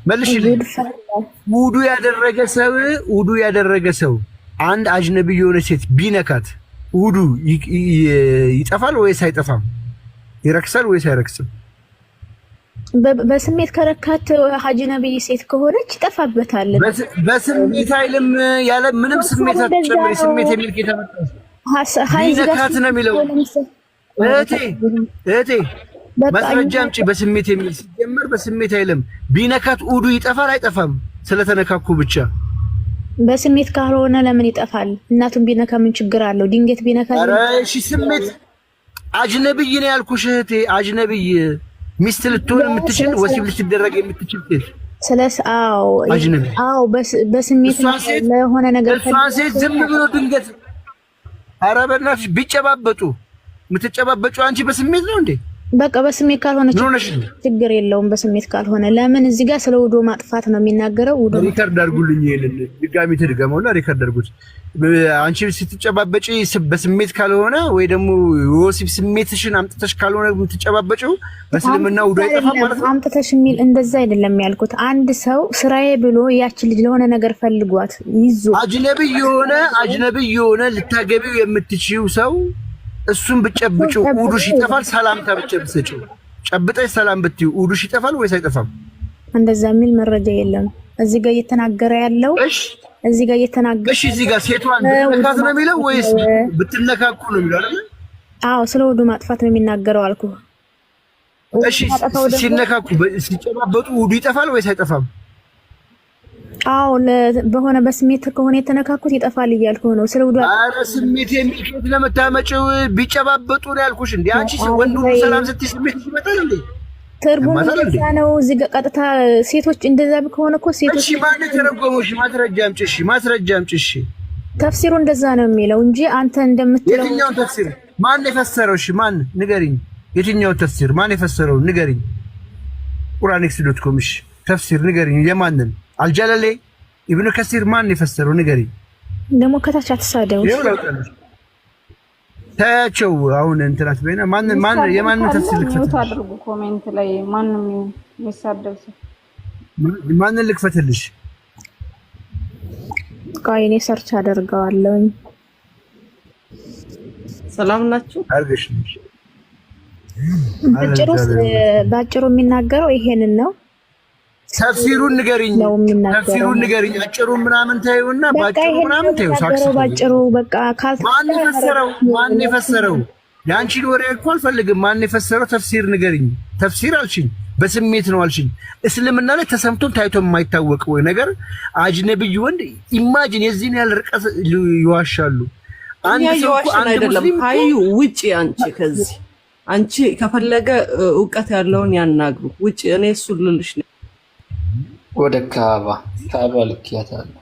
መልሽልኝ። ውዱ ያደረገ ሰው አንድ አጅነቢ የሆነ ሴት ቢነካት ውዱ ይጠፋል ወይስ አይጠፋም? ይረክሳል ወይስ አይረክስም? በስሜት ከረካት አጅነቢ ሴት ከሆነች ይጠፋበታል። በስሜት አይልም ያለ ምንም ስሜት አትጨምሪ። ስሜት የሚል ከተመጣ ቢነካት ነው የሚለው። እህቴ ማስረጃ አምጪ። በስሜት የሚል ሲጀመር በስሜት አይልም። ቢነካት ውዱ ይጠፋል አይጠፋም? ስለተነካኩ ብቻ በስሜት ካልሆነ ለምን ይጠፋል? እናቱን ቢነካ ምን ችግር አለው? ድንገት ቢነካ እሺ ስሜት አጅነብይ ነው ያልኩሽ እህቴ። አጅነብይ ሚስት ልትሆን የምትችል ወሲብ ልትደረግ የምትችል ሴት አዎ በስሜት ለሆነ ነገር እሷን ሴት ዝም ብሎ ድንገት ኧረ በእናትሽ ቢጨባበጡ የምትጨባበጩ አንቺ በስሜት ነው እንዴ? በቃ በስሜት ካልሆነ ችግር የለውም። በስሜት ካልሆነ ለምን እዚህ ጋር ስለ ውዶ ማጥፋት ነው የሚናገረው? ውዶ ሪከርድ አድርጉልኝ። ይሄንን ድጋሚ ተደገመውና ሪከርድ አድርጉት። አንቺ ስትጨባበጪ በስሜት ካልሆነ ወይ ደግሞ ወሲብ ስሜትሽን አምጥተሽ ካልሆነ የምትጨባበጪው በስልምና ውዶ አይጠፋም ማለት ነው። አምጥተሽ የሚል እንደዛ አይደለም ያልኩት። አንድ ሰው ስራዬ ብሎ ያቺ ልጅ ለሆነ ነገር ፈልጓት ይዞ አጅነብይ የሆነ ልታገቢው የምትችይው ሰው እሱን ብጨብጩ ውዱሽ ይጠፋል? ሰላምታ ብትጨብጭው ጨብጠሽ ሰላም ብትዩ ውዱሽ ይጠፋል ወይስ አይጠፋም? እንደዛ የሚል መረጃ የለም እዚህ ጋር እየተናገረ ያለው። እዚህ ጋር እየተናገረ እዚህ ጋር ሴቷን ብትነካት ነው የሚለው ወይስ ብትነካኩ ነው የሚለው አይደል? አዎ ስለ ውዱ ማጥፋት ነው የሚናገረው አልኩ። እሺ ሲነካኩ ሲጨባበጡ ውዱ ይጠፋል ወይስ አይጠፋም? አዎ በሆነ በስሜት ከሆነ የተነካኩት ይጠፋል እያልኩ ነው። ስለ ውዱ አረ ስሜት የሚልከት ለመታመጪው ቢጨባበጡ ነው ያልኩሽ። እንዴ አንቺ ወንዱ ሰላም ስትይ ስሜት ይመጣል እንዴ? ትርጉም እንደዛ ነው። እዚህ ጋር ቀጥታ ሴቶች እንደዛ ከሆነ እኮ ሴቶች እሺ ማን ተረጎመው? እሺ ማስረጃ አምጪ። እሺ ተፍሲሩ እንደዛ ነው የሚለው እንጂ አንተ እንደምትለው የትኛው ተፍሲር ማን የፈሰረው? እሺ ማን ንገሪኝ። የትኛው ተፍሲር ማን የፈሰረው ንገሪኝ። ቁርአንኤክስ.ኮም እሺ ተፍሲር ንገሪኝ። የማንን አልጀለሌ ኢብኑ ከሲር ማን የፈሰረው ንገሪኝ። ደግሞ ከታች አትሳደው ታያቸው። አሁን እንትናት በእና ማን የማንን ተፍሲር ልክፈት አድርጉ ኮሜንት ላይ ማንንም የሚሳደብ ሰው ማንን ልክፈትልሽ? ቆይ እኔ ሰርች አደርገዋለሁ። ሰላም ናችሁ? አርገሽ ባጭሩ የሚናገረው ይሄንን ነው። ተፍሲሩን ንገሪኝ። አጭሩን ምናምን ታዩና ባጭሩ ምናምን ታዩ። ሳክስ ባጭሩ በቃ ማን የፈሰረው? ያንቺን ወሬ እኮ አልፈልግም። ማን የፈሰረው ተፍሲር ንገሪኝ። ተፍሲር አልሽኝ፣ በስሜት ነው አልሽኝ። እስልምና ላይ ተሰምቶም ታይቶ የማይታወቅ ወይ ነገር አጅነብይ ወንድ ኢማጂን የዚህን ያህል ርቀት ይዋሻሉ። አንድ ሰው አይደለም ሀዩ ውጪ። አንቺ ከፈለገ ዕውቀት ያለውን ያናግሩ ውጪ። እኔ እሱ ልልሽ ነው ወደ ካባ ልክያታለሁ።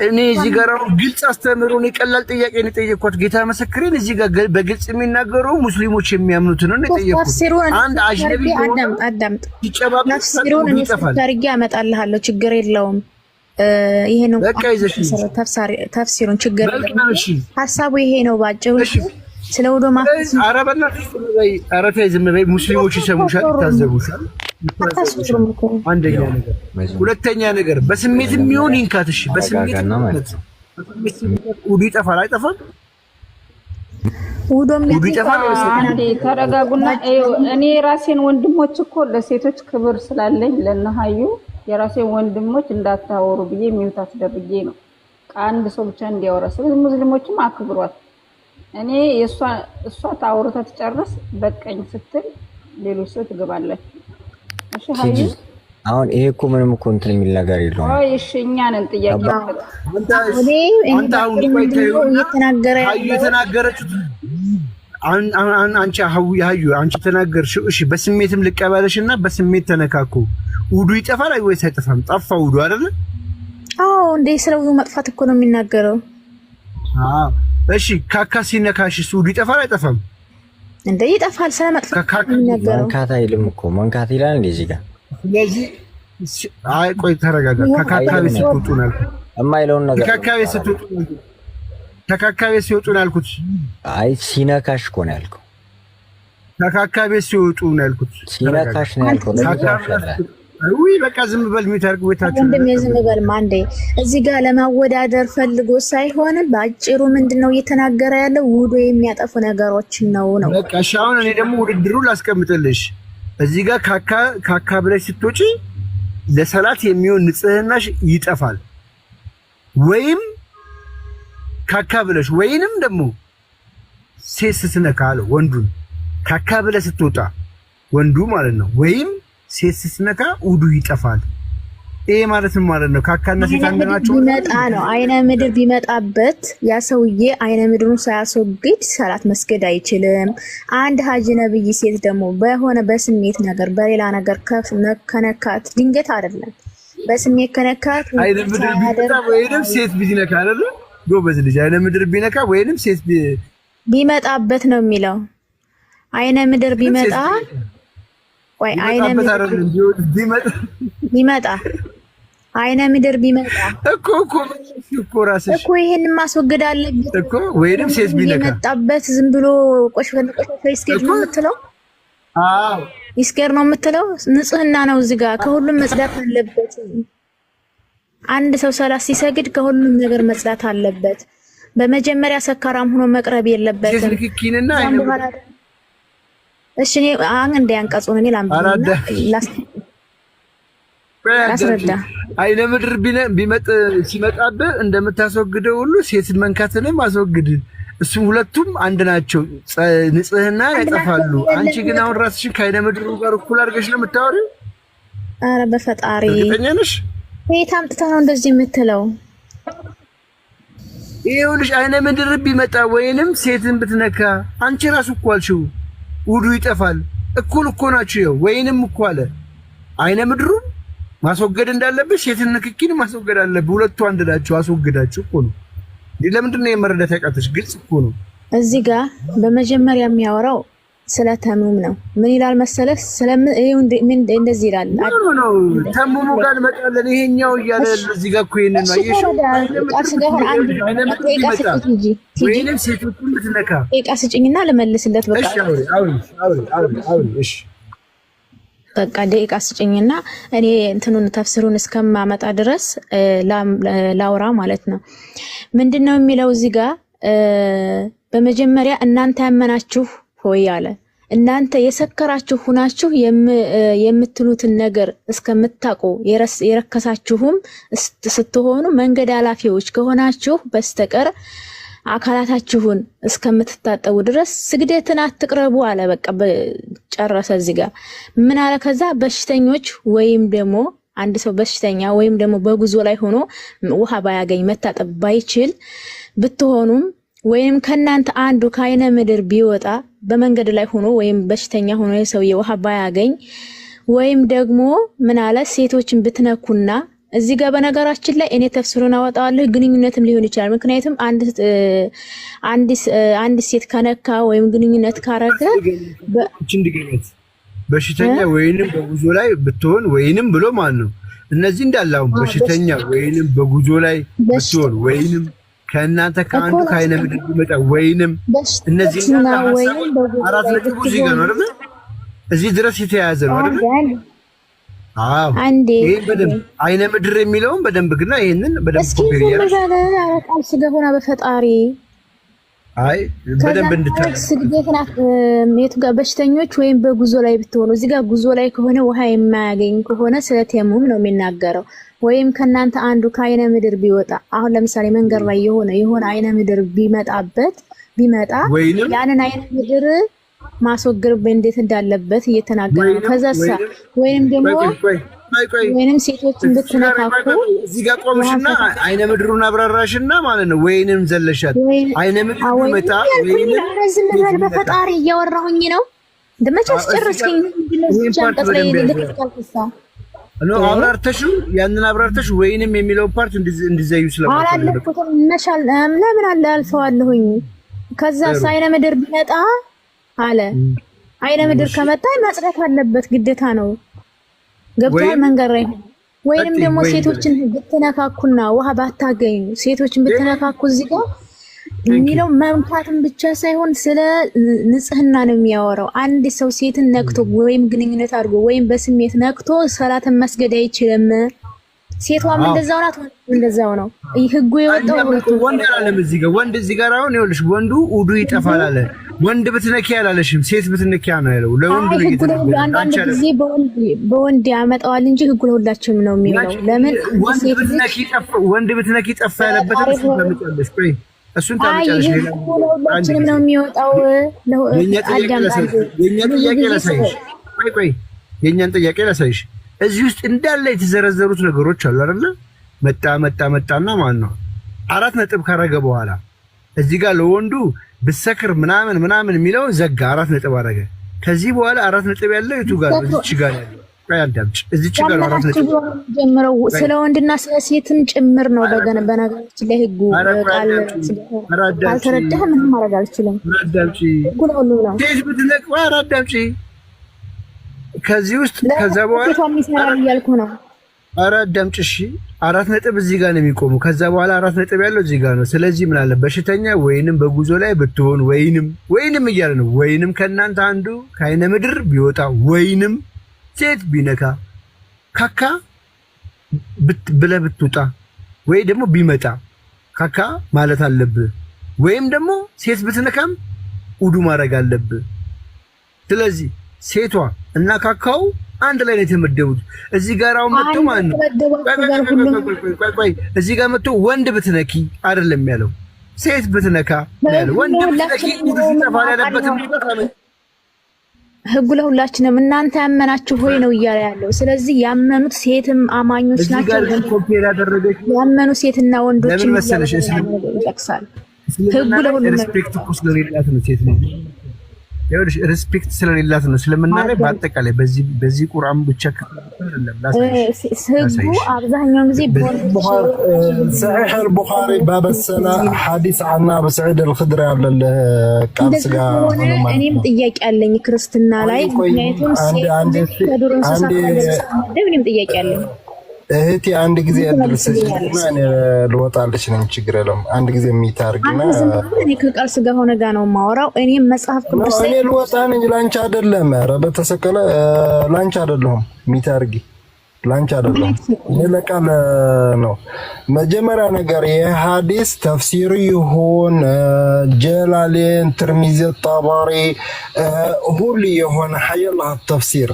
እኔ እዚህ ጋር ግልጽ አስተምሮን የቀላል ጥያቄ ነው የጠየቅኳት። ጌታ መሰክሬን እዚህ ጋር በግልጽ የሚናገሩ ሙስሊሞች የሚያምኑት ነው የጠየቅኩት። አንድ አጅነቢ አዳምጥ ተፍሲሩን እኔ ታርጌ አመጣልሃለሁ። ችግር የለውም። ይሄ ነው ተፍሲሩን ችግር የለውም። ሐሳቡ ይሄ ነው ባጭሩ። ስለ ውዶ ማፍስ አረበና አረፈ ዝም በይ። ሙስሊሞች ይሰሙሻል፣ ይታዘቡሻል። አንደኛ ነገር፣ ሁለተኛ ነገር በስሜት የሚሆን ይንካትሽ። በስሜት ውዱ ይጠፋል አይጠፋም? ውዶ ይጠፋል። ተረጋጉና እኔ ራሴን ወንድሞች እኮ ለሴቶች ክብር ስላለኝ ለነሃዩ የራሴን ወንድሞች እንዳታወሩ ብዬ ሚውት አስደርጌ ነው። ከአንድ ሰው ብቻ እንዲያወራ። ስለዚህ ሙስሊሞችም አክብሯት። እኔ እሷ ታውርታ ትጨርስ በቀኝ ስትል ሌሎች ሰው ትገባለች። እሺ ሀዩ አሁን ይሄ እኮ ምንም እኮ እንትን የሚል ነገር የለውም። አይ እሺ እኛ ነን ጥያቄ አንተ አሁን የተናገረችው አንቺ ሀዩ አንቺ ተናገርሽው። እሺ በስሜትም ልቀበልሽና በስሜት ተነካኩ ውዱ ይጠፋል ወይስ አይጠፋም? ጠፋ ውዱ አይደለ? አዎ እንዴ ስለ ውዱ መጥፋት እኮ ነው የሚናገረው። አዎ እሺ ካካ ሲነካሽ ውዱ ይጠፋል አይጠፋም? እንዴ ይጠፋል። ስለ መጥፋት መንካት አይልም እኮ መንካት ይላል እንዴ እዚህ ጋር። ስለዚህ አይ ቆይ ተረጋጋ። ከካካቤ ሲወጡ ነው የማይለውን ነገር ከካካቤ ሲወጡ ነው ያልኩት። አይ ሲነካሽ እኮ ነው ያልከው። ከካካቤ ሲወጡ ነው ያልኩት። ሲነካሽ ነው ያልኩት። ውይ በቃ ዝም በል ሚታርግ ወታችሁ ወንድም የዝም በል ማንዴ። እዚህ ጋር ለማወዳደር ፈልጎ ሳይሆን ባጭሩ ምንድነው እየተናገረ ያለው ውዶ የሚያጠፉ ነገሮችን ነው። በቃ እሺ አሁን እኔ ደግሞ ውድድሩ ላስቀምጥልሽ። እዚህ ጋር ካካ ብለሽ ስትወጪ ለሰላት የሚሆን ንጽህናሽ ይጠፋል። ወይም ካካ ብለሽ ወይንም ደግሞ ሴት ስትነካ አለ ወንዱን ካካ ብለሽ ስትወጣ ወንዱ ማለት ነው። ወይም ሴት ስትነካ ውዱ ይጠፋል። ይሄ ማለትም ማለት ነው ካካና ሴት አንድ ናቸው። ቢመጣ ነው አይነ ምድር ቢመጣበት ያ ሰውዬ አይነ ምድሩን ሳያስወግድ ሰላት መስገድ አይችልም። አንድ ሀጂ ነብይ ሴት ደግሞ በሆነ በስሜት ነገር በሌላ ነገር ከነካት ድንገት አይደለም በስሜት ከነካት አይነ ምድር ቢመጣ ወይንም ሴት ቢነካ አይደለ ጎበዝ ልጅ አይነ ምድር ቢነካ ወይንም ሴት ቢመጣበት ነው የሚለው። አይነ ምድር ቢመጣ ወይ አይነ ምድር ቢመጣ አይነ ምድር ቢመጣ እኮ ራስሽ እኮ ይሄን ማስወገድ አለበት እኮ ወይንም ሴት ቢነካ የመጣበት ዝም ብሎ ቆሽፈን ይስከድ ነው የምትለው? አዎ ይስከድ ነው የምትለው? ንጽህና ነው እዚህ ጋር ከሁሉም መጽዳት አለበት። አንድ ሰው ሰላት ሲሰግድ ከሁሉም ነገር መጽዳት አለበት። በመጀመሪያ ሰካራም ሆኖ መቅረብ የለበትም። እሺ እኔ አንዴ አንቀጹን እኔ ላስረዳ። አይነ ምድር ሲመጣብህ እንደምታስወግደው ሁሉ ሴት መንካትንም አስወግድ። እሱም ሁለቱም አንድ ናቸው፣ ንጽህና ያጠፋሉ። አንቺ ግን አሁን ራስሽን ከአይነ ምድሩ ጋር እኩል አድርገሽ ነው የምታወሪው። ኧረ በፈጣሪ እርግጠኛ ነሽ? ቤት አምጥተህ ነው እንደዚህ የምትለው? ይኸውልሽ አይነ ምድር ቢመጣ ወይንም ሴትን ብትነካ አንቺ ራሱ እኮ አልሽው ውዱ ይጠፋል። እኩል እኮ ናችሁ። ወይንም እኮ አለ አይነ ምድሩን ማስወገድ እንዳለብሽ ሴትን ንክኪን ማስወገድ አለብህ። ሁለቱ አንድ ናቸው። አስወግዳችሁ እኮ ነው። ለምንድን ነው የመረዳት ያቃተሽ? ግልጽ እኮ ነው። እዚህ ጋር በመጀመሪያ የሚያወራው ስለ ተሙም ነው። ምን ይላል መሰለህ? እንደዚህ ይላል ተሙሙ ጋር እንመጣለን። ይሄኛው እያለ እዚህ ጋር እኮ ይሄንን ነው አየሽ። ወይንም ሴቶቹን ብትነካ ስጭኝና ልመልስለት። በቃ እሺ በቃ ደቂቃ ስጭኝና እኔ እንትኑን ተፍሲሩን እስከማመጣ ድረስ ላውራ ማለት ነው። ምንድነው የሚለው እዚህ ጋር በመጀመሪያ እናንተ ያመናችሁ ሆይ አለ። እናንተ የሰከራችሁ ሁናችሁ የምትሉትን ነገር እስከምታውቁ የረከሳችሁም ስትሆኑ መንገድ አላፊዎች ከሆናችሁ በስተቀር አካላታችሁን እስከምትታጠቡ ድረስ ስግደትን አትቅረቡ አለ። በቃ ጨረሰ። እዚህ ጋር ምን አለ? ከዛ በሽተኞች ወይም ደግሞ አንድ ሰው በሽተኛ ወይም ደግሞ በጉዞ ላይ ሆኖ ውሃ ባያገኝ መታጠብ ባይችል ብትሆኑም ወይም ከናንተ አንዱ ከአይነ ምድር ቢወጣ በመንገድ ላይ ሆኖ ወይም በሽተኛ ሆኖ የሰውዬ ውሃ ባያገኝ ወይም ደግሞ ምን አለ? ሴቶችን ብትነኩና እዚህ ጋር በነገራችን ላይ እኔ ተፍሲሩን አወጣዋለሁ። ግንኙነትም ሊሆን ይችላል። ምክንያቱም አንድ ሴት ከነካ ወይም ግንኙነት ካረገ በሽተኛ ወይንም በጉዞ ላይ ብትሆን ወይንም ብሎ ማለት ነው። እነዚህ እንዳላው በሽተኛ ወይንም በጉዞ ላይ ብትሆን ወይንም ከእናንተ ከአንዱ ከአይነ ምድር ቢመጣ ወይንም እነዚህ አራት ነጥብ እዚህ ጋር ነው አይደል? እዚህ ድረስ የተያያዘ ነው አይደል? አዎ ይሄ በደንብ አይነ ምድር የሚለውን በደንብ ግና ይሄንን በደንብ ኮፒ ያረቃል። ስገሆና በፈጣሪ አይ በደንብ እንድታረግ ስግደትና የቱ ጋር በሽተኞች ወይም በጉዞ ላይ ብትሆኑ እዚህ ጋር ጉዞ ላይ ከሆነ ውሃ የማያገኝ ከሆነ ስለተሙም ነው የሚናገረው። ወይም ከናንተ አንዱ ከአይነ ምድር ቢወጣ አሁን ለምሳሌ መንገድ ላይ የሆነ አይነ ምድር ቢመጣ ያንን አይነ ምድር ማስወገድ እንዴት እንዳለበት እየተናገረ ነው። ከዛሳ ወይንም ደግሞ ወይንም ሴቶችን ብትነካኩ እዚህ ጋር ቆምሽና አይነ ምድሩን አብራራሽና ማለት ነው። ወይንም ዘለሻት አይነ ምድሩ ቢመጣ ወይንም ዝም በል በፈጣሪ እያወራሁኝ ነው። እንደመቻስ ጨረስከኝ። ጃንቀስ ላይ ልትቀልቅሳ ነው አብራርተሽ ወይንም የሚለው ፓርት እንዲዘዩ አላለፍኩትም። መሻል ለምን አልፈዋለሁኝ። ከዛስ አይነ ምድር ቢመጣ አለ አይነ ምድር ከመጣ ማጽዳት አለበት፣ ግዴታ ነው። ገብቷል? መንገድ ላይ ወይንም ደግሞ ሴቶችን ብትነካኩና ውሃ ባታገኙ ሴቶችን ብትነካኩ እዚህ ጋር የሚለው መምታትም ብቻ ሳይሆን ስለ ንጽህና ነው የሚያወራው። አንድ ሰው ሴትን ነክቶ ወይም ግንኙነት አድርጎ ወይም በስሜት ነክቶ ሰላትን መስገድ አይችልም። ሴቷም እንደዛው ናት፣ እንደዛው ነው። ህጉ የወጣው ወንድ አላለም። እዚህ ጋር አሁን ይኸውልሽ ወንዱ ውዱ ይጠፋል አለ። ወንድ ብትነኪ አላለሽም፣ ሴት ብትነኪ ነው ያለው። ለወንድ ነው የተነገረው። አንቺ ጊዜ በወንድ ያመጣዋል እንጂ ህጉ ለሁላችንም ነው የሚለው። ለምን ወንድ ብትነኪ ጠፋ ያለበት እሱን ታመጫለሽ። ቆይ እሱን ታመጫለሽ። ለሁላችንም ነው የሚወጣው። የኛን ጥያቄ ላሳይሽ። እዚህ ውስጥ እንዳለ የተዘረዘሩት ነገሮች አሉ አይደለ? መጣና ማን ነው 4 ነጥብ ካረገ በኋላ እዚህ ጋር ለወንዱ ብሰክር ምናምን የሚለው ዘጋ 4 ነጥብ አረገ። ከዚህ በኋላ 4 ነጥብ ያለው የቱ ጋር ነው? እዚች ጋር ያለው ያዳምጭ። እዚች ጋር 4 ነጥብ ጀምረው ስለ ወንድና ስለ ሴትም ጭምር ነው። በነገራችን ላይ ህጉ ካልተረዳህ ምንም ማድረግ አልችልም። ሁሉ ነው ሴት ብትነቅ አዳምጪ። ከዚህ ውስጥ ከዛ በኋላ ይሰራል እያልኩ ነው። ኧረ አዳምጪ እሺ። 4 ነጥብ እዚህ ጋር ነው የሚቆመው። ከዛ በኋላ 4 ነጥብ ያለው እዚህ ጋር ነው። ስለዚህ ምን አለ በሽተኛ ወይንም በጉዞ ላይ ብትሆን ወይንም እያለ ነው። ወይንም ከእናንተ አንዱ ከአይነ ምድር ቢወጣ ወይንም ሴት ቢነካ ካካ ብለህ ብትወጣ ወይ ደግሞ ቢመጣ ካካ ማለት አለብህ። ወይም ደግሞ ሴት ብትነካም ውዱ ማድረግ አለብህ። ስለዚህ ሴቷ እና ካካው አንድ ላይ ነው የተመደቡት። እዚህ ጋር አሁን መጥቶ ማለት ነው እዚህ ጋር መጥቶ ወንድ ብትነኪ አይደለም ያለው፣ ሴት ብትነካ ያለው። ወንድ ብትነኪ ውዱ ሲጠፋ ያለበትም ህጉ ለሁላችንም እናንተ ያመናችሁ ሆይ ነው እያለ ያለው። ስለዚህ ያመኑት ሴትም አማኞች ናቸው። ያመኑ ሴትና ወንዶች ይጠቅሳል ህጉ ለሁሉም። ሪስፔክት እኮ ስለሌላት ነው ሴት ነው ይኸውልሽ ሪስፔክት ስለሌላት ነው ስለምናረይ። በአጠቃላይ በዚህ ቁርአን ብቻ ህጉ አብዛኛውን ጊዜ صحيح البخاري باب الصلاة حديث عن ابو سعيد الخدري على القابس ጋር እኔም ጥያቄ አለኝ ክርስትና ላይ። ምክንያቱም ከዱር እንስሳት ምንም ጥያቄ አለኝ። እህቴ አንድ ጊዜ አድርሰሽና እኔ ልወጣልሽ ነው። ችግር የለውም። አንድ ጊዜ የሚታርግና እኔ ከቃልስ ጋር ሆነ ጋር ነው የማወራው። እኔም መጽሐፍ ቅዱስ እኔ ልወጣ ነኝ። ላንቺ አይደለም። ኧረ በተሰቀለ ላንቺ አይደለም። የሚታርጊ ላንቺ አይደለም። እኔ ለቃል ነው። መጀመሪያ ነገር የሐዲስ ተፍሲር ይሁን ጀላሌን ትርሚዚ ጣባሪ ሁሉ የሆነ ሐየላህ ተፍሲር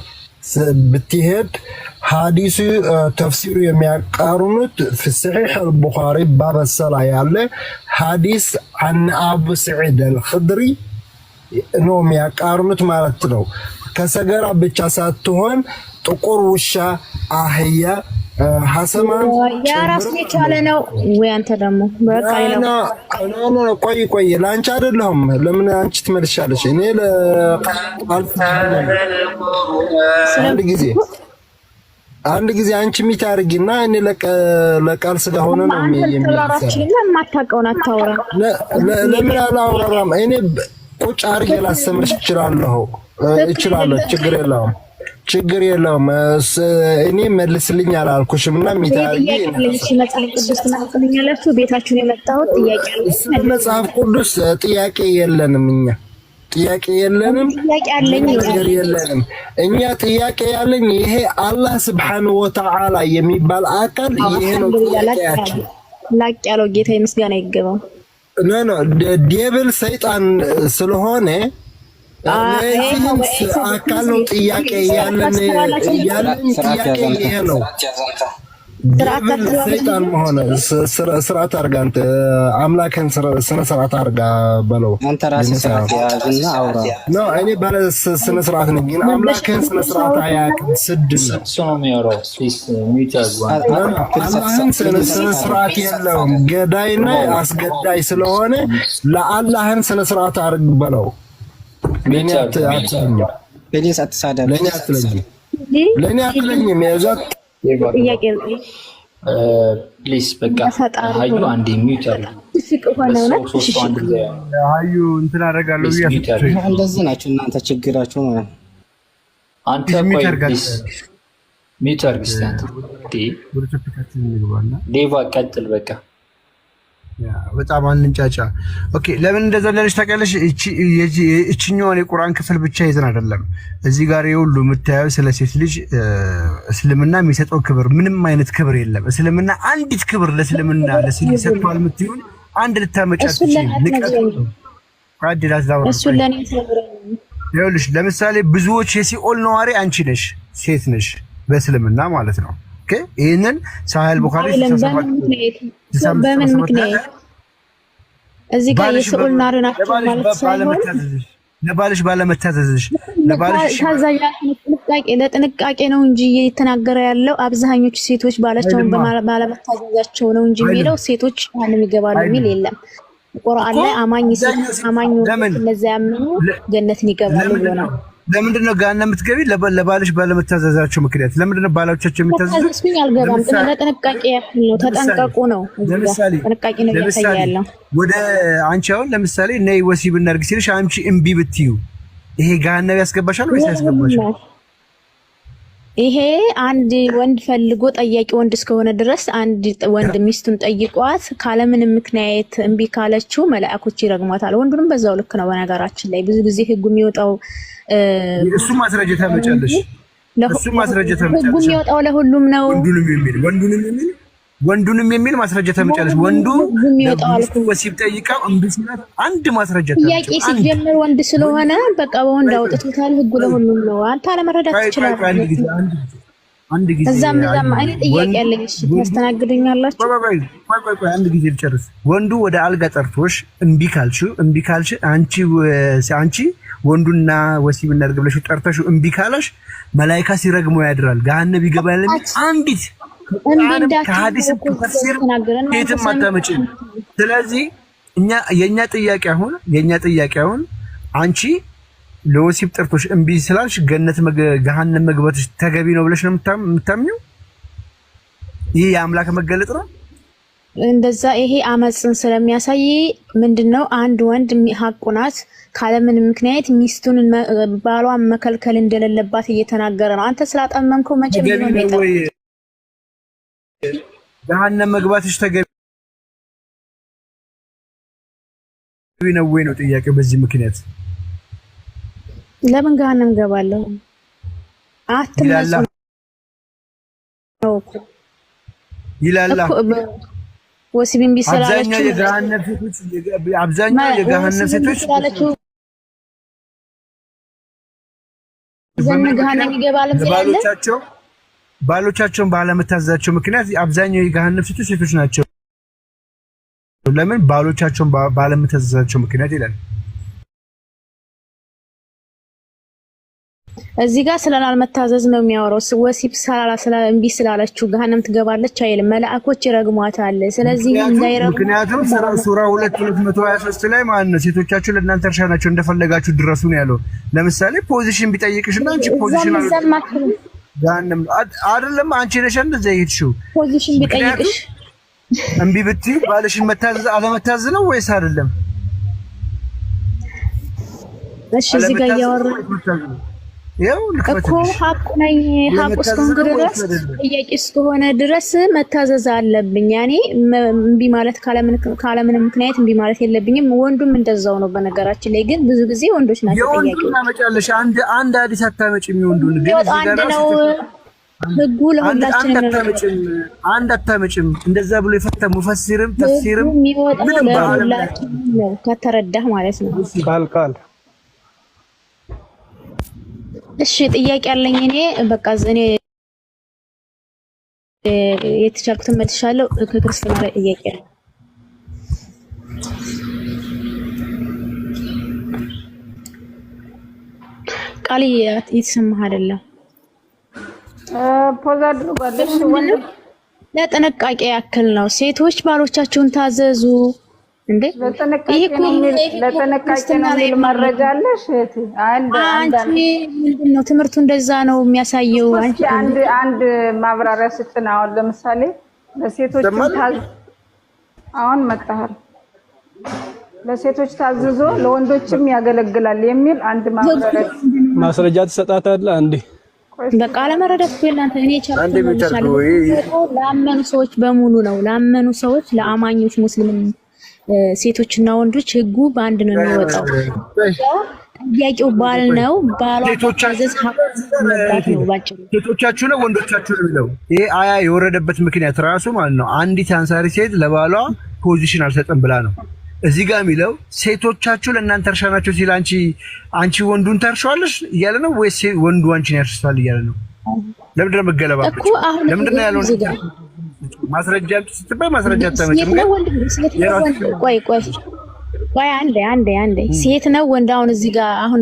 بتهد حديث تفسير يميقارنوت في صحيح البخاري باب الصلاة ياله حديث عن ابو سعيد الخدري انه يميقارنوت ማለት ነው። ከሰገራ ብቻ ሳትሆን ጥቁር ውሻ አህያ ሐሰማን ያራስ የቻለ ነው ወይ? አንተ ደግሞ በቃ ነው። ቆይ ላንቺ አይደለም። ለምን አንቺ ትመልሻለሽ? እኔ አንድ ጊዜ አንቺ ሚታርጊና እኔ ለቃል ስለሆነ ነው የሚያራችን ለማታውቀውና ታውራ ለምን አላወራም? እኔ ቁጭ አርጌ ላስተምርሽ እችላለሁ። ችግር የለውም። እኔ መልስልኝ አላልኩሽም እና ሚታርጊ መጽሐፍ ቅዱስ ትናገኛላችሁ። ቤታችሁን የመጣሁት ጥያቄ አለ። መጽሐፍ ቅዱስ ጥያቄ የለንም። ጥያቄ የለንም። እኛ ጥያቄ ያለኝ ይሄ አላህ Subhanahu Wa Ta'ala የሚባል አካል ይሄ ነው ጥያቄያችን። ላቅ ያለው ጌታ ምስጋና ይገባው። ኖ ዴቪል ሰይጣን ስለሆነ አካል ነው ጥያቄ ያለን ጥያቄ ይሄ ነው። ዴቪል ሰይጣን መሆነ ስርዓት አድርጋ አንተ አምላክን ስነ ስርዓት አድርጋ በለው። አንተ ራስህ ስርዓት ያዝና አውራ ነው። እኔ ባለ ስነ ስርዓት ነኝ፣ ግን አምላክን ስነ ስርዓት አያውቅም። ስድ ነው ሶሚያራው ፕሊስ ሚውታዝ አላህን ስነ ስርዓት የለውም። ገዳይና አስገዳይ ስለሆነ ለአላህን ስነ ስርዓት አድርግ በለው። ለኛ አትለኝ፣ ፕሊስ አትሳደብ። ለኛ አትለኝም። ያዛት ጥያቄ ፕሊስ በቃ ሀዩ አንዴ ሚውት አድርጉ። ሀዩ እንትን አደርጋለሁ እንደዚህ ናቸው እናንተ ችግራችሁ ነው። አንተ ቆይ ፕሊስ ሚውት አድርግ እስኪ አንተ ዴቫ ቀጥል በቃ በጣም አንንጫጫ። ኦኬ ለምን እንደዛ ለልጅ ታውቂያለሽ? እቺኛውን የቁርአን ክፍል ብቻ ይዘን አይደለም እዚህ ጋር የሁሉ የምታየው ስለ ሴት ልጅ እስልምና የሚሰጠው ክብር ምንም አይነት ክብር የለም። እስልምና አንዲት ክብር ለእስልምና ለሴት ሰጥቷል የምትይውን አንድ ልታመጫት ይኸውልሽ ለምሳሌ ብዙዎች የሲኦል ነዋሪ አንቺ ነሽ፣ ሴት ነሽ በእስልምና ማለት ነው። ኦኬ ይሄንን ሳህል ቡኻሪ በምን ምክንያት እዚህ ጋር የሲኦል ነዋሪ ናቸው ማለት ሳይሆን ለባልሽ ባለመታዘዝሽ ለጥንቃቄ ነው እንጂ እየተናገረ ያለው አብዛኞቹ ሴቶች ባላቸውን ባለመታዘዛቸው ነው እንጂ የሚለው ሴቶች ማንም ይገባሉ የሚል የለም። ቁርአን ላይ አማኝ እነዚያ ያምኑ ገነትን ይገባሉ ይሆናል። ለምንድን ነው ገሃነም የምትገቢ? ለባልሽ ባለመታዘዛቸው ምክንያት። ለምንድን ነው ባሎቻቸው የሚታዘዙት? አልገባም። ለጥንቃቄ ያክል ነው፣ ተጠንቀቁ ነው። ጥንቃቄ ነው ያሳያለው። ወደ አንቺ አሁን ለምሳሌ ነይ ወሲብ እናድርግ ሲልሽ አንቺ እምቢ ብትዩ ይሄ ገሃነም ያስገባሻል ወይስ ያስገባሻል? ይሄ አንድ ወንድ ፈልጎ ጠያቂ ወንድ እስከሆነ ድረስ አንድ ወንድ ሚስቱን ጠይቋት ካለምንም ምክንያት እምቢ ካለችው መላእክቶች ይረግሟታል። ወንዱንም በዛው ልክ ነው። በነገራችን ላይ ብዙ ጊዜ ህጉ የሚወጣው እሱ ማስረጃ ታመጫለሽ። እሱ ማስረጃ ታመጫለሽ። ህጉ የሚወጣው ለሁሉም ነው። ወንዱንም የሚል ማስረጃ ታመጫለሽ። ወንዱ ወሲብ ጠይቃው እምቢ ሲላት አንድ ማስረጃ ታመጫለሽ። ጥያቄ ሲጀምር ወንድ ስለሆነ በቃ በወንድ አውጥቶታል። ህጉ ለሁሉም ነው። አንተ አለመረዳት ትችላለህ። አንድ ጊዜ እዛም እኔ ጥያቄ ያለኝ እሺ፣ ታስተናግዱኛላችሁ? ቆይ አንድ ጊዜ ልጨርስ። ወንዱ ወደ አልጋ ጠርቶሽ እምቢ ካልሽ አንቺ ወንዱና ወሲብ እናድርግ ብለሽ ጠርተሽ እምቢ ካለሽ መላእክት ሲረግመው ያድራል፣ ገሃነም ይገባል። አንዲት ከሐዲስ ተፍሲር የትም አታመጪም። ስለዚህ የኛ ጥያቄ አሁን አንቺ ለወሲብ ጠርቶሽ እምቢ ስላልሽ ገሃነም መግባትሽ ተገቢ ነው ብለሽ ነው የምታምኚው? ይሄ የአምላክ መገለጥ ነው። እንደዛ ይሄ አመጽን ስለሚያሳይ ምንድነው አንድ ወንድ ሐቁ ናት ካለምን ምክንያት ሚስቱን ባሏን መከልከል እንደሌለባት እየተናገረ ነው። አንተ ስላጠመምከው መቼም ነው ገሃነም መግባትሽ ተገቢ ነው ወይ ነው ጥያቄው። በዚህ ምክንያት ለምን ገሃነም ገባለሁ አትመጽ ነው ይላል ወሲብን ቢሰራለች አብዛኛው የገሃነም ሴቶች ገሃነም ይገባል ባሎቻቸውን ባለመታዘዛቸው ምክንያት አብዛኛው የገሃነም ሴቶች ናቸው። ለምን ባሎቻቸውን ባለመታዘዛቸው ምክንያት ይላል። እዚህ ጋር ስላልመታዘዝ ነው የሚያወራው። ወሲብ እምቢ ስላለችው ገሃነም ትገባለች አይልም። መላእክቶች ይረግሟታል። ስለዚህ እንዳይረግሙ ምክንያቱም ሱራ 2:223 ላይ ማለት ነው ሴቶቻችሁ ለእናንተ እርሻ ናቸው እንደፈለጋችሁ ድረሱ ነው ያለው። ለምሳሌ ፖዚሽን ቢጠይቅሽና አንቺ ፖዚሽን ገሃነም አይደለም አንቺ ነሽ እንደዛ ይሄድሽው ፖዚሽን ቢጠይቅሽ እምቢ ብትይ ባልሽን መታዘዝ አለመታዘዝ ነው ወይስ አይደለም? እሺ እዚህ ጋር እያወራን እኮ ሐቁ ነኝ። ሐቁ እስከሆነ ድረስ ጥያቄ እስከሆነ ድረስ መታዘዝ አለብኝ። ያኔ እምቢ ማለት ካለምን ምክንያት እምቢ ማለት የለብኝም። ወንዱም እንደዛው ነው። በነገራችን ላይ ግን ብዙ ጊዜ ወንዶች ናቸው ጥያቄው። የወንዱን አመጫለሽ አንድ አዲስ አታመጪም። የወንዱን ግን አንድ ነው ህጉ ለሁላችንም አንድ አታመጪም። እንደዛ ብሎ የፈታ ሙፈሲርም ተፍሲርም ምንም ለሁላችንም ነው ከተረዳህ ማለት ነው። ቃል እሺ ጥያቄ አለኝ እኔ በቃ እኔ የተቻልኩትን መልሻለሁ። ከክርስትና ላይ ጥያቄ አለ። ቃል እየተሰማህ አይደለም። ፖዝ አድርጓለሽ። ለጥንቃቄ ያክል ነው። ሴቶች ባሎቻችሁን ታዘዙ። እንዴ ለጥንቃቄ ነው የሚል መረጃ አለሽ? አንቺ ምንድን ነው ትምህርቱ እንደዛ ነው የሚያሳየው። አንድ ማብራሪያ ስጥና አሁን ለምሳሌ ለሴቶች አሁን መጣሃል ለሴቶች ታዝዞ ለወንዶችም ያገለግላል የሚል አንድ ማስረጃ ትሰጣታለህ አንዴ በቃ ለመረዳት እናንተ እኔ ላመኑ ሰዎች በሙሉ ነው። ላመኑ ሰዎች ለአማኞች ሙስሊም ሴቶችና ወንዶች ህጉ በአንድ ነው የሚወጣው። ጥያቄው ባል ነው ባሏ ሴቶቻችሁ ነው ወንዶቻችሁ ነው የሚለው ይሄ አያ የወረደበት ምክንያት ራሱ ማለት ነው። አንዲት አንሳሪ ሴት ለባሏ ፖዚሽን አልሰጠም ብላ ነው። እዚህ ጋር የሚለው ሴቶቻችሁ ለእናንተ እርሻ ናቸው ሲል አንቺ ወንዱን ታርሻለሽ እያለ ነው ወይስ ወንዱ አንቺን ያርሻል እያለ ነው? ለምንድን ነው መገለባበጥ? ለምንድን ነው ያለው? ማስረጃ ስትባይ ማስረጃ ተመጭም ቆይ አንዴ ሴት ነው ወንድ? አሁን እዚህ ጋር አሁን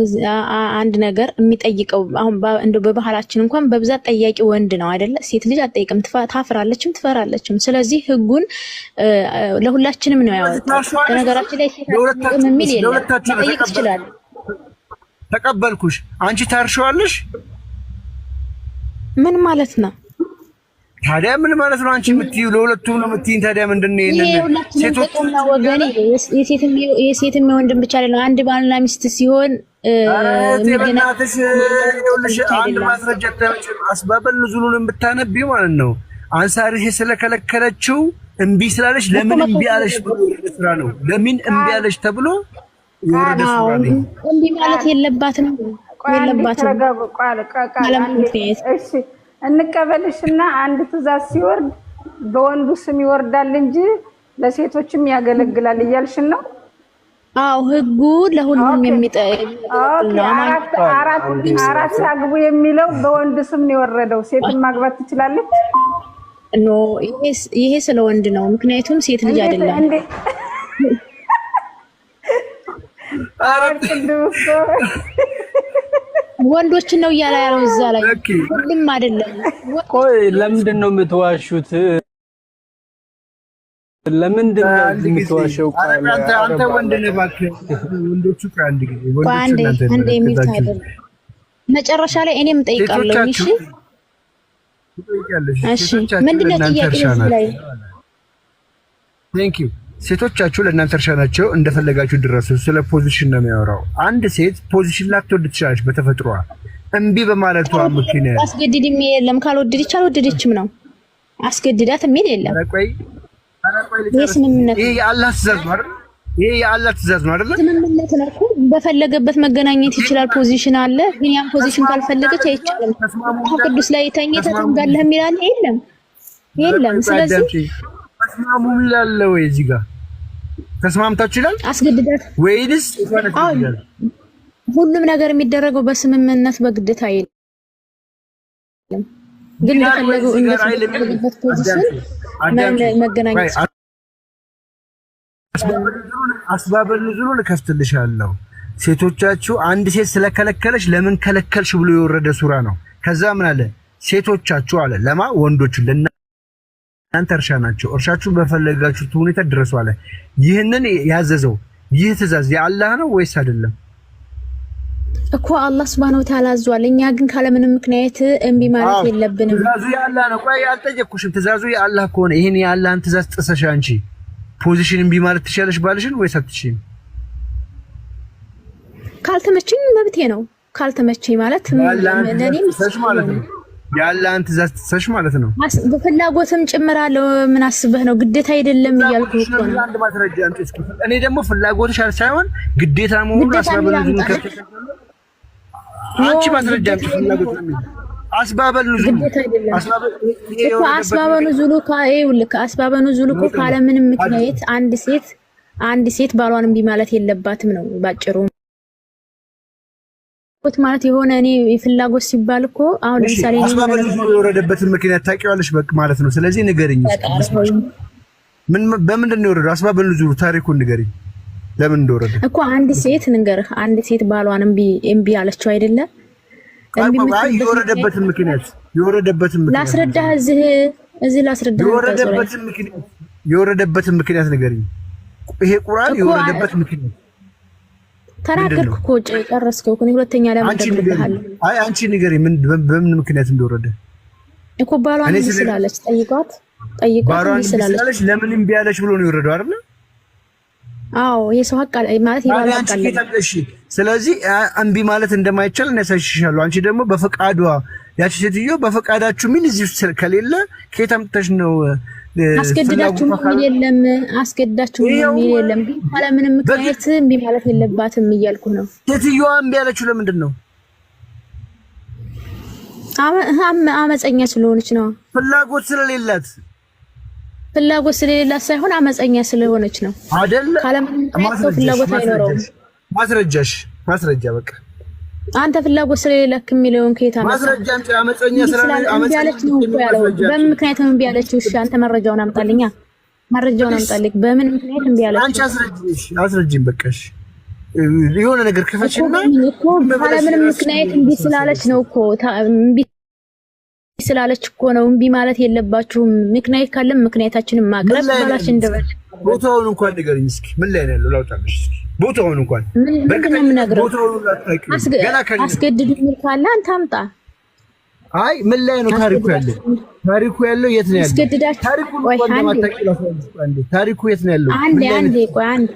አንድ ነገር የሚጠይቀው አሁን እንደው በባህላችን እንኳን በብዛት ጠያቂ ወንድ ነው አይደለ? ሴት ልጅ አትጠይቅም፣ ታፍራለችም ትፈራለችም። ስለዚህ ህጉን ለሁላችንም ነው ያወጣው። በነገራችን ላይ ሴት አትጠይቅም የሚል የለም፣ መጠየቅ ትችላለህ። ተቀበልኩሽ። አንቺ ታርሻለሽ ምን ማለት ነው ታዲያ? ምን ማለት ነው አንቺ የምትይው? ለሁለቱም ነው የምትይኝ። ታዲያ ምንድነው ይሄንን? ሴቶች ነው ወገኔ፣ የሴትም የወንድም ብቻ አይደለም። አንድ ባልና ሚስት ሲሆን ምንድነው አንድ ማስረጃ ተመጭም አስባበል ኑዙሉን ብታነቢ ማለት ነው። አንሳሪ ስለከለከለችው እምቢ ስላለች ለምን እምቢ አለሽ ብሎ ስራ ነው። ለምን እምቢ አለሽ ተብሎ የወረደ ስራ ነው። እምቢ ማለት የለባትም። እሺ እንቀበልሽና አንድ ትእዛዝ ሲወርድ በወንዱ ስም ይወርዳል እንጂ ለሴቶችም ያገለግላል እያልሽን ነው? አዎ ህጉ ለሁሉም የሚጠይቅ አራት አግቡ የሚለው በወንድ ስም ነው የወረደው። ሴትን ማግባት ትችላለች? ኖ ይሄ ስለ ወንድ ነው። ምክንያቱም ሴት ልጅ አይደለም። ወንዶችን ነው እያለ ያለው እዛ ላይ ሁሉም አይደለም። ቆይ ለምንድን ነው የምትዋሹት? ለምንድን ነው የምትዋሸው? አንተ ወንድ ነህ እባክህ። ወንዶቹ ከአንድ ጊዜ ወንዶቹ አንዴ የሚል አይደለም። መጨረሻ ላይ እኔም ጠይቃለሁ። እሺ ምንድን ነው ጥያቄው ላይ? ቴንክ ዩ ሴቶቻችሁ ለእናንተ እርሻ ናቸው፣ እንደፈለጋችሁ ድረሱ። ስለ ፖዚሽን ነው የሚያወራው። አንድ ሴት ፖዚሽን ላትወድ ትችላለች በተፈጥሯ። እምቢ በማለቷ ምክንያት አስገድድም የለም። ካልወደደች አልወደደችም ነው። አስገድዳት የሚል የለም። ይሄ ስምምነት ይሄ የአላህ ትእዛዝ ነው አይደል? ይሄ የአላህ ትእዛዝ ነው አይደል? ስምምነት ነው እኮ። በፈለገበት መገናኘት ይችላል። ፖዚሽን አለ፣ ግን ያን ፖዚሽን ካልፈለገች አይቻልም። ቅዱስ ላይ ተኝተህ ትንጋለህ የሚል አለ? የለም። ስለዚህ ተስማሙ ይላል ወይ? እዚህ ጋር ተስማምታችሁ ይላል? አስገድዳት ወይስ ሁሉም ነገር የሚደረገው በስምምነት በግዴታ አይደለም። ግን ለፈለገው እንደፈለገበት ፖዚሽን መገናኘት አስባበል ኑዙሉን ከፍትልሻለሁ። ሴቶቻችሁ አንድ ሴት ስለከለከለሽ ለምን ከለከልሽ ብሎ የወረደ ሱራ ነው። ከዛ ምን አለ? ሴቶቻችሁ አለ ለማ ወንዶቹ እናንተ እርሻ ናቸው፣ እርሻችሁ በፈለጋችሁት ሁኔታ ድረሱ አለ። ይህንን ያዘዘው ይህ ትእዛዝ የአላህ ነው ወይስ አይደለም? እኮ አላህ Subhanahu Wa Ta'ala አዟል። እኛ ግን ካለምንም ምክንያት እምቢ ማለት የለብንም። ትእዛዙ የአላህ ነው። ቆይ አልጠየቅኩሽም። ትእዛዙ የአላህ ከሆነ ይሄን የአላህን ትእዛዝ ጥሰሽ አንቺ ፖዚሽን እምቢ ማለት ትችያለሽ ባልሽን ወይስ አትችይም? ካልተመቸኝ መብቴ ነው። ካልተመቸኝ ማለት ለኔም ጥሰሽ ማለት ነው። የአላህን ትእዛዝ ጥሰሽ ማለት ነው። በፍላጎትም ጭምራለሁ። ምን አስበህ ነው? ግዴታ አይደለም እያልኩህ እኮ ነው። አንድ ማስረጃ አንቺ እስኪ እኔ ደግሞ ፍላጎትሽ ሳይሆን ግዴታ መሆኑን አስባበል ኑዙሉን ከፍተሽ አንቺ ማስረጃ አንቺ ፍላጎት ነው። አስባበል ኑዙሉ አስባበል ኑዙሉ እኮ ካለምንም ምክንያት አንድ ሴት ባሏን እምቢ ማለት የለባትም ነው ባጭሩ። ማለት የሆነ እኔ ፍላጎት ሲባል እኮ አሁን ለምሳሌ አስባበል ኑዙሉ የወረደበትን ምክንያት ታውቂዋለሽ በቃ ማለት ነው። ስለዚህ ንገሪኝ በምንድን ነው የወረደው? አስባበል ኑዙሉ ታሪኩን ንገሪኝ ለምን እንደወረደ እኮ። አንድ ሴት ባሏን እምቢ አለችው አይደለ? የወረደበትን ምክንያት ላስረዳህ። እዚህ ላስረዳህ። የወረደበትን ምክንያት ንገሪኝ። ይሄ ቁርአን የወረደበት ምክንያት ተናገርኩ እኮ ጨረስከው እኮ። ሁለተኛ ለምን ተደርገሃል? አይ አንቺ ንገሪኝ በምን ምክንያት እንደወረደ እኮ። ባሏን እምቢ ስላለች ጠይቋት ባሏን እምቢ ስላለች ለምን እምቢ አለች ብሎ ነው የወረደው አይደል? አዎ የሰው ሀቅ ማለት ይባል ሀቅ አለ። እሺ ስለዚህ እምቢ ማለት እንደማይቻል እናሳይሻለሁ። አንቺ ደግሞ በፈቃዷ ያቺ ሴትዮ በፈቃዳችሁ ምን እዚህ ውስጥ ከሌለ ከየት አምጥተሽ ነው አስገድዳችሁ ምን የለም አስገድዳችሁ ምን የለም ግን ካለምንም ምክንያት እምቢ ማለት የለባትም እያልኩ ነው። ሴትዮዋ እምቢ ያለችው ለምንድን ነው? አመፀኛ ስለሆነች ነው። ፍላጎት ስለሌላት ሳይሆን አመፀኛ ስለሆነች ነው አይደል? ካለምንም ምክንያት ፍላጎት አይኖረውም። ማስረጃ በቃ አንተ ፍላጎት ስለሌለክ የሚለውን ከየት አመጣ? ማስረጃ አንተ አመፀኛ ያለች ነው እኮ ያለው። በምን ምክንያት ነው እምቢ ያለችው? እሺ አንተ መረጃውን አምጣልኛ። መረጃውን አምጣልኝ። በምን ምክንያት እምቢ ያለችው? አንቺ አስረጅኝ በቃ እሺ። የሆነ ነገር ከፈችና ካለምንም ምክንያት እምቢ ስላለች ነው እኮ እምቢ ስላለች እኮ ነው። እምቢ ማለት የለባችሁም። ምክንያት ካለም ምክንያታችንን ማቅረብ ባላችን እንደበል። ቦታውን እንኳን ንገሪኝ እስኪ ምን ላይ ነው ያለው? ላውጣልሽ እስኪ ቦታውን እንኳን ምንድነው የምነግረው? አስገድዱ የሚል ካለ አንተ አምጣ። አይ ምን ላይ ነው ታሪኩ ያለው? ታሪኩ ያለው የት ነው ያለው? ታሪኩ የት ነው ያለው? አንዴ ቆይ አንዴ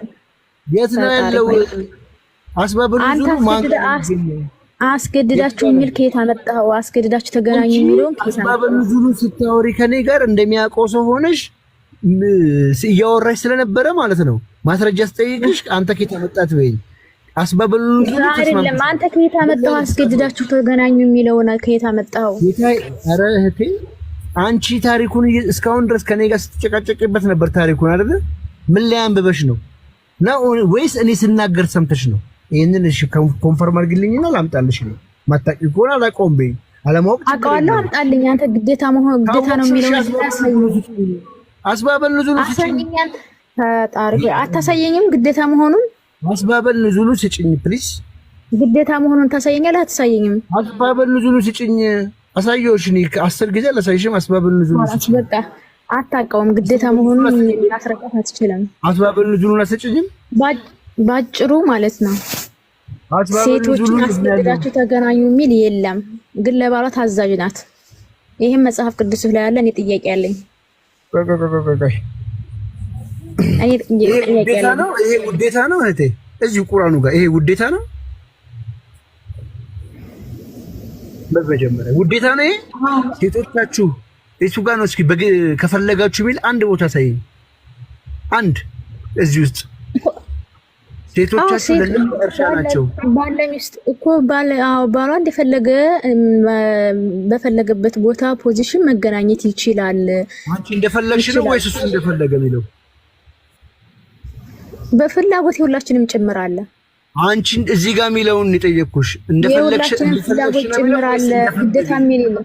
የት ነው ያለው? አስባብሩ አስገድዳችሁ የሚል ከየት አመጣው? አስገድዳችሁ ተገናኙ የሚለውን ከየት አመጣው? አስባብሩ ዙሩ ስታወሪ ከኔ ጋር እንደሚያውቀው ሰው ሆነሽ እያወራሽ ስለነበረ ማለት ነው። ማስረጃ ስጠይቅሽ አንተ ከየት አመጣት በይኝ። አስባብሩ ዙሩ አይደለም አንተ ከየት አመጣው? አስገድዳችሁ ተገናኙ የሚለውን ከየት አመጣው? ኧረ እህቴ አንቺ ታሪኩን እስካሁን ድረስ ከኔ ጋር ስትጨቃጨቅበት ነበር ታሪኩን አይደለ? ምን ላይ አንብበሽ ነው ወይስ እኔ ስናገር ሰምተሽ ነው? ይሄንን እሺ ኮንፈርም አድርግልኝና ላምጣልሽ ነው። ማታቂ ከሆነ አላቆም በይ። አለማወቅ አውቃለሁ አምጣልኝ። አንተ ግዴታ ነው የሚለው አስባበል ንዙሉ አሳየኝ። ታሪክ አታሳየኝም? ግዴታ መሆኑን አስባበል ንዙሉ ስጭኝ ፕሊዝ። ግዴታ መሆኑን ታሳየኛለህ? አታሳየኝም? አስባበል ንዙሉ ስጭኝ። አሳየውሽ እኔ 10 ጊዜ አላሳይሽም። አስባበል ንዙሉ ስጭኝ። በቃ አታውቀውም። ግዴታ መሆኑን ማስረዳት አትችልም። አስባበል ንዙሉን አሰጭኝም ባጭሩ ማለት ነው። ሴቶችን አስገድዳችሁ ተገናኙ የሚል የለም፣ ግን ለባሏ ታዛዥ ናት። ይሄን መጽሐፍ ቅዱስ ላይ ያለ እኔ ጥያቄ ያለኝ ይሄ ውዴታ ነው እህቴ፣ እዚህ ቁርአኑ ጋር ይሄ ውዴታ ነው። በመጀመሪያ ውዴታ ነው ይሄ። ሴቶቻችሁ እሱ ጋር ነው። እስኪ ከፈለጋችሁ የሚል አንድ ቦታ ሳይኝ አንድ እዚህ ውስጥ ሴቶቻችሁ ለእርሻ ናቸው። ባለ ሚስት እኮ ባሏ እንደፈለገ በፈለገበት ቦታ ፖዚሽን መገናኘት ይችላል። አንቺ እንደፈለግሽ ነው ወይስ እሱ እንደፈለገ የሚለው? በፍላጎት ሁላችንም ጭምር አለ። አንቺ እዚህ ጋር የሚለውን የጠየቅኩሽ እንደፈለግሽ ጭምር አለ። ግዴታ የሚል ነው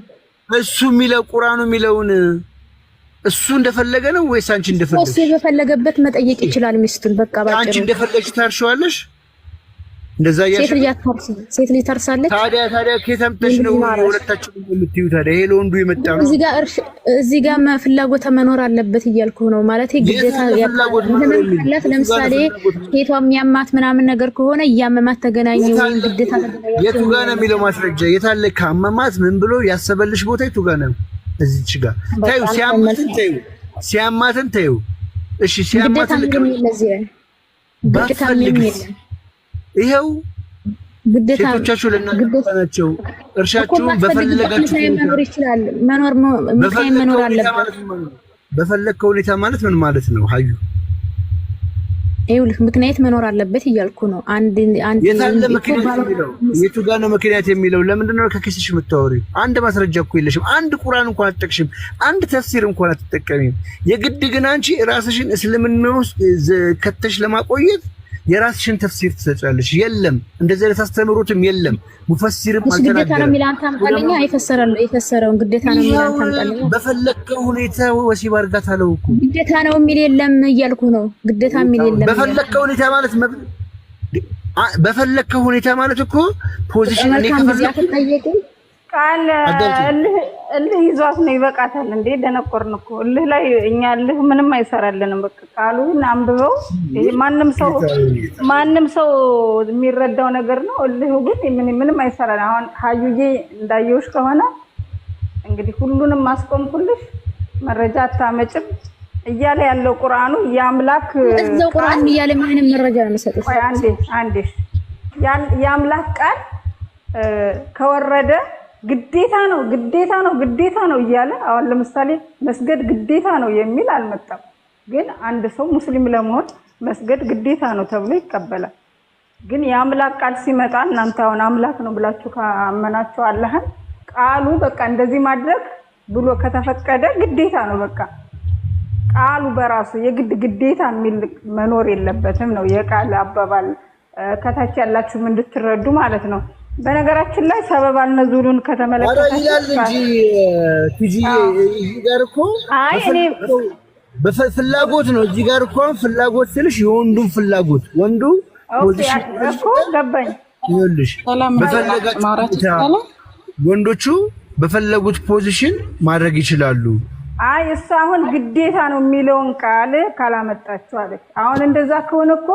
እሱ የሚለው ቁርአኑ የሚለውን እሱ እንደፈለገ ነው ወይስ አንቺ እንደፈለግሽ? እሱ በፈለገበት መጠየቅ ይችላል ሚስቱን። በቃ ባጭሩ አንቺ እንደፈለግሽ ታርሻለሽ። እንደዛ ያሽ ሴት ልጅ ታርሳለች። ታዲያ ከየተምተሽ ነው ሁለታችሁ የምትዩ? ታዲያ ይሄ ለወንዱ የመጣ ነው። እዚህ ጋር ፍላጎት መኖር አለበት እያልኩ ነው። ማለት ግዴታ ያላት ለምሳሌ ሴቷ የሚያማት ምናምን ነገር ከሆነ እያመማት ተገናኙ ወይም ግዴታ ተገናኙ። የቱ ጋር ነው የሚለው ማስረጃ? የታለ ካመማት ምን ብሎ ያሰበልሽ ቦታ የቱ ጋር ነው? እዚች ጋር ታዩ። ሲያማትን ታዩ። እሺ ሲያማትን ይሄው ሴቶቻችሁ ለእናንተ ናቸው። እርሻችሁን በፈለጋችሁ መኖር ይችላል። መኖር አለበት። በፈለግከው ሁኔታ ማለት ምን ማለት ነው? ሀዩ ይኸውልህ ምክንያት መኖር አለበት እያልኩ ነው። አንድ የታለ ምክንያት የሚለው? የቱ ጋር ነው ምክንያት የሚለው? ለምንድን ነው ከኪስሽ የምታወሪው? አንድ ማስረጃ እኮ የለሽም። አንድ ቁርአን እንኳን አትጠቅሽም። አንድ ተፍሲር እንኳን አትጠቀሚም። የግድ ግን አንቺ ራስሽን እስልምና ውስጥ ከተሽ ለማቆየት የራስሽን ተፍሲር ትሰጫለሽ። የለም እንደዚህ አይነት አስተምሮትም የለም። ሙፈሲርም አልተናገረም። ግዴታ ነው የሚል አንተ አምጣልኛ። የፈሰረውን ግዴታ ነው የሚል አንተ አምጣልኛ። በፈለከው ሁኔታ ወሲብ አድርጋት አለው እኮ። ግዴታ ነው የሚል የለም እያልኩ ነው። ግዴታ የሚል የለም። በፈለከው ሁኔታ ማለት በፈለከው ሁኔታ ማለት እኮ ፖዚሽን እኔ ከፈለኩ ቃል እልህ ይዟት ነው። ይበቃታል እንዴ? ደነቆርን እኮ እልህ ላይ እኛ እልህ ምንም አይሰራልንም። በቃ ቃሉን አንብበው ማንም ሰው የሚረዳው ነገር ነው። እልህ ግን ምንም አይሰራል። አሁን ሀዩዬ እንዳየውሽ ከሆነ እንግዲህ ሁሉንም ማስቆምኩልሽ፣ መረጃ አታመጭም እያለ ያለው ቁርአኑ የአምላክ እዛው ቁርአን እያለ ምንም መረጃ ነው የሚሰጥሽ። አንዴ የአምላክ ቃል ከወረደ ግዴታ ነው ግዴታ ነው ግዴታ ነው እያለ አሁን ለምሳሌ መስገድ ግዴታ ነው የሚል አልመጣም። ግን አንድ ሰው ሙስሊም ለመሆን መስገድ ግዴታ ነው ተብሎ ይቀበላል። ግን የአምላክ ቃል ሲመጣ እናንተ አሁን አምላክ ነው ብላችሁ ካመናችሁ አላህን ቃሉ በቃ እንደዚህ ማድረግ ብሎ ከተፈቀደ ግዴታ ነው። በቃ ቃሉ በራሱ የግድ ግዴታ የሚል መኖር የለበትም ነው የቃል አባባል። ከታች ያላችሁ እንድትረዱ ማለት ነው። በነገራችን ላይ ሰበብ አልነዙሉን ከተመለከታችሁ ይላል እንጂ ቲጂ ጋር እኮ በፍላጎት ነው። እዚህ ጋር እኮ ፍላጎት ስልሽ የወንዱን ፍላጎት ወንዱ እኮ ገባኝ። ይኸውልሽ ወንዶቹ በፈለጉት ፖዚሽን ማድረግ ይችላሉ። አይ እሱ አሁን ግዴታ ነው የሚለውን ቃል ካላመጣችሁ አለች። አሁን እንደዛ ከሆነ እኮ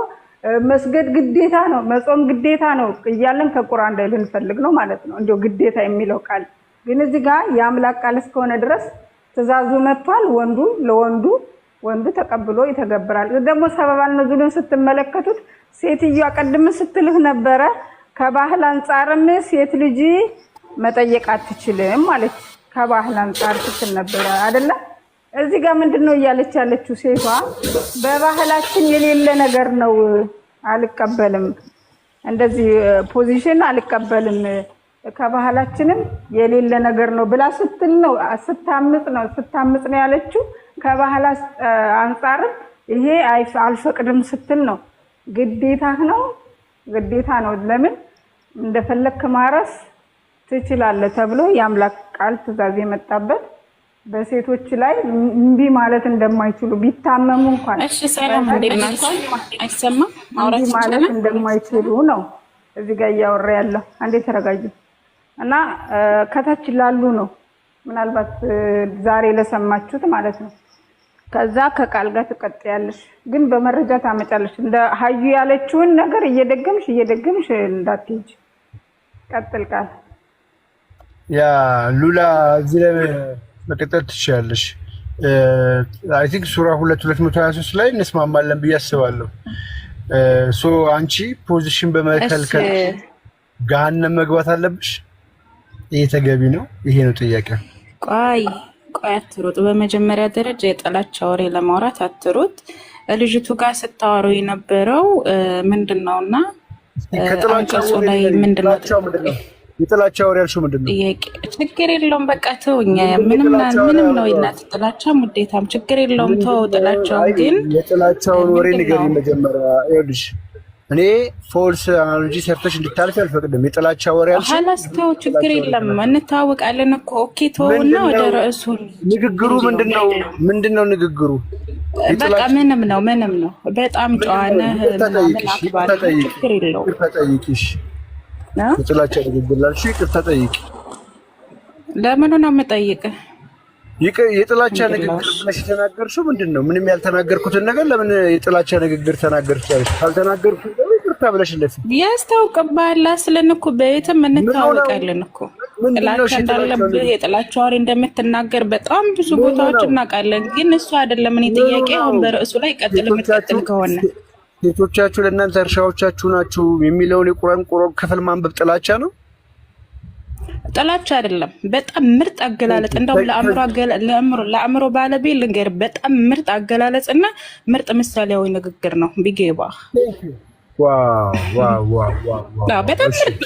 መስገድ ግዴታ ነው፣ መጾም ግዴታ ነው እያለን ከቁርአን ላይ ልንፈልግ ነው ማለት ነው። እንዲያው ግዴታ የሚለው ቃል ግን እዚህ ጋር የአምላክ ቃል እስከሆነ ድረስ ትእዛዙ መጥቷል። ወንዱ ተቀብሎ ይተገብራል። ደግሞ ሰበብ አልነዙልን ስትመለከቱት ሴትዮዋ ቀድም ስትልህ ነበረ ከባህል አንፃርም ሴት ልጅ መጠየቅ አትችልም ማለት ከባህል አንፃር ስትል ነበረ አይደለ? እዚህ ጋር ምንድነው እያለች ያለችው ሴቷ? በባህላችን የሌለ ነገር ነው አልቀበልም፣ እንደዚህ ፖዚሽን አልቀበልም፣ ከባህላችንም የሌለ ነገር ነው ብላ ስትል ነው ስታምጽ ነው ያለችው። ከባህል አንፃር ይሄ አልፈቅድም ስትል ነው። ግዴታ ነው። ለምን እንደፈለክ ማረስ ትችላለህ ተብሎ የአምላክ ቃል ትእዛዝ የመጣበት በሴቶች ላይ እምቢ ማለት እንደማይችሉ ቢታመሙ እንኳን እሺ ሰላም እንደምናችሁ አይሰማም ማውራት ማለት እንደማይችሉ ነው እዚህ ጋር እያወራ ያለው። አንዴ ተረጋጁ እና ከታች ላሉ ነው ምናልባት ዛሬ ለሰማችሁት ማለት ነው። ከዛ ከቃል ጋር ትቀጥያለሽ፣ ግን በመረጃ ታመጫለሽ። እንደ ሀዩ ያለችውን ነገር እየደገምሽ እንዳትሄጂ። ቀጥል ቃል ያ ሉላ እዚህ ላይ መቀጠል ትችላለሽ። አይ ቲንክ ሱራ 2:223 ላይ እንስማማለን ብዬ አስባለሁ። አንቺ ፖዚሽን በመከልከል ገሃነም መግባት አለብሽ። ይሄ ተገቢ ነው? ይሄ ነው ጥያቄ። ቆይ አትሩጥ። በመጀመሪያ ደረጃ የጥላቻ ወሬ ለማውራት አትሩጥ። ልጅቱ ጋር ስታወሩ የነበረው ምንድነውና አንቀጹ ላይ ምንድነው የጥላቻ ወሬ ያልሽው ምንድነው? ችግር የለውም በቃ ተውኛ። ምንም ነው ይናት ጥላቻ ሙዴታም ችግር የለውም ተው። ጥላቻው ግን የጥላቻውን ወሬ ንገሪኝ መጀመሪያ። ይኸውልሽ እኔ ፎልስ አናሎጂ ሰርተሽ እንድታልፊ አልፈቅድም። የጥላቻ ወሬ ያልሽው ሀላስተው ችግር የለም እንታወቃለን እኮ ኦኬ። ተውና ወደ ርዕሱ ንግግሩ ምንድነው ንግግሩ? በቃ ምንም ነው በጣም ጨዋነህ ችግር የለውም። ተጠይቂሽ የጥላቻ ንግግር ላልሽ ይቅርታ ጠይቂ። ለምን ነው የምጠይቅህ? የጥላቻ ንግግር ብለሽ የተናገርሽው ምንድነው? ምንም ያልተናገርኩትን ነገር ለምን የጥላቻ ንግግር ተናገርሽ? ካልተናገርኩ ይቅርታ ብለሽ ለፊ ያስታውቅብሃል። ስለን እኮ በየትም እንታወቃለን እኮ ጥላቻ እንዳለብህ የጥላቻ ወሬ እንደምትናገር በጣም ብዙ ቦታዎች እናውቃለን። ግን እሱ አይደለም እኔ ጥያቄ። አሁን በርዕሱ ላይ የምትቀጥል ከሆነ ሴቶቻችሁ ለእናንተ እርሻዎቻችሁ ናችሁ የሚለውን የቁርአን ክፍል ማንበብ ጥላቻ ነው? ጥላቻ አይደለም። በጣም ምርጥ አገላለጽ እንደውም ለአእምሮ ባለቤት ልንገር፣ በጣም ምርጥ አገላለጽ እና ምርጥ ምሳሌያዊ ንግግር ነው። ቢገባ በጣም ምርጥ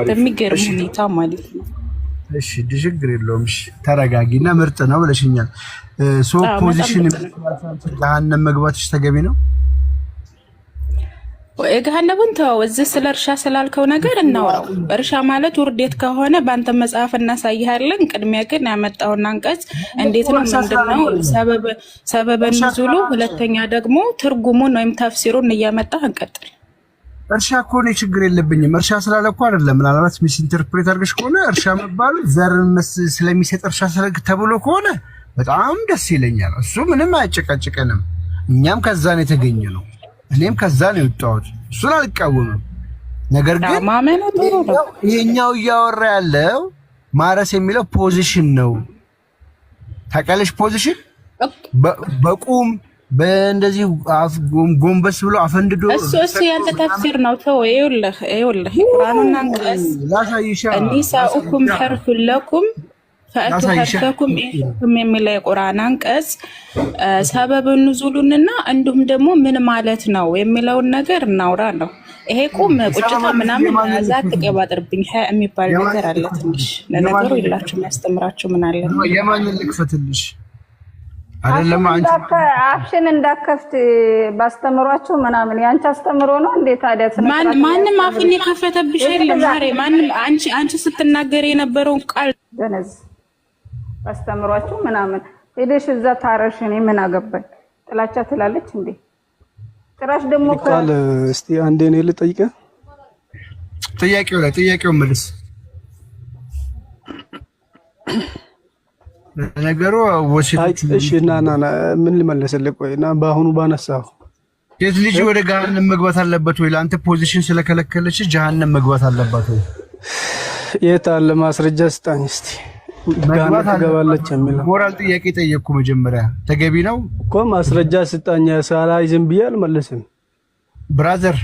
በሚገርም ሁኔታ ማለት ነው። እሺ ችግር የለውም። እሺ ተረጋጊና ምርጥ ነው ብለሽኛል። ፖዚሽን ገሃነም መግባትሽ ተገቢ ነው? ገሃነቡን ተው። እዚህ ስለ እርሻ ስላልከው ነገር እናውራው። እርሻ ማለት ውርዴት ከሆነ በአንተ መጽሐፍ እናሳይሃለን። ቅድሚያ ግን ያመጣውና አንቀጽ እንዴት ነው ምንድነው ሰበበ ንዙሉ፣ ሁለተኛ ደግሞ ትርጉሙን ወይም ተፍሲሩን እያመጣህ እንቀጥል። እርሻ እኮ እኔ ችግር የለብኝም። እርሻ ስላለ እኮ አይደለም። ምናልባት ሚስ ኢንተርፕሬት አድርገሽ ከሆነ እርሻ መባሉ ዘርን ስለሚሰጥ እርሻ ተብሎ ከሆነ በጣም ደስ ይለኛል። እሱ ምንም አያጨቃጭቀንም። እኛም ከዛ ነው የተገኘ ነው። እኔም ከዛ ነው የወጣሁት። እሱን አልቃወምም። ነገር ግን ይሄኛው እያወራ ያለው ማረስ የሚለው ፖዚሽን ነው። ታውቂያለሽ? ፖዚሽን በቁም በእንደዚህ ጎንበስ ብሎ አፈንድዶ እሱ ያንተ ተፍሲር ነው። ተው ይኸውልህ ቁርአኑን አንቀጽ ኒሳኡኩም ሐርሱን ለኩም ፈአቱ ሐርሰኩም ኢንኩም የሚለው የቁርአን አንቀጽ ሰበብ ኑዙሉንና እንዲሁም ደግሞ ምን ማለት ነው የሚለውን ነገር እናውራ ነው። ይሄ ቁጭታ ምናምን አዛት ተቀባጥርብኝ የሚባል ነገር አለ። ትንሽ ለነገሩ ይላችሁ የሚያስተምራችሁ ምን አለ ነው የማንን ልክፈትልሽ አይደለም አንቺ አፍሽን እንዳከፍት ባስተምሯችሁ ምናምን ያንቺ አስተምሮ ነው እንዴ ታዲያ? ማንም አፍን የከፈተብሽ የለም ማሬ። ማንም አንቺ ስትናገር የነበረውን ቃል ደነዝ ባስተምሯችሁ ምናምን ሄደሽ እዛ ታረሽ እኔ ምን አገባኝ ጥላቻ ትላለች እንዴ? ጭራሽ ደግሞ ቃል እስቲ አንዴ እኔ ልጠይቅህ። ጥያቄው መልስ ነገሩ ወሲት እሺ ና ምን ልመልስልህ? ቆይና በአሁኑ ባነሳው ሴት ልጅ ወደ ገሃነም መግባት አለበት ወይ? ለአንተ ፖዚሽን ስለከለከለች ገሃነም መግባት አለባት ወይ? የት አለ ማስረጃ ስጣኝ እስቲ። ገሃነም ትገባለች የሚለው ሞራል ጥያቄ ጠየቅኩ። መጀመሪያ ተገቢ ነው እኮ ማስረጃ ስጣኝ። ሳላይ ዝም ብዬ አልመልስም ብራዘር።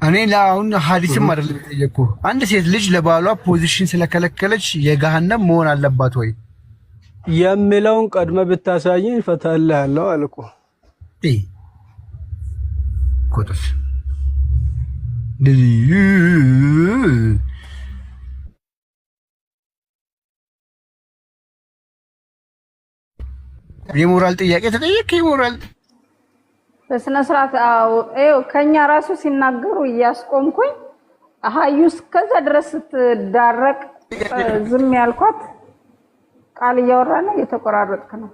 እኔ ለአሁን ሐዲስም አይደለም ጠየቅኩ። አንድ ሴት ልጅ ለባሏ ፖዚሽን ስለከለከለች የገሃነም መሆን አለባት ወይ የሚለውን ቀድመ ብታሳየኝ ፈታልሃለሁ አልኩ። ኮተት የሞራል ጥያቄ ተጠየቅ። የሞራል በስነ ስርዓት ከኛ ራሱ ሲናገሩ እያስቆምኩኝ አሃዩስ ከዛ ድረስ ስትዳረቅ ዝም ያልኳት ቃል እያወራን እየተቆራረጥክ ነው።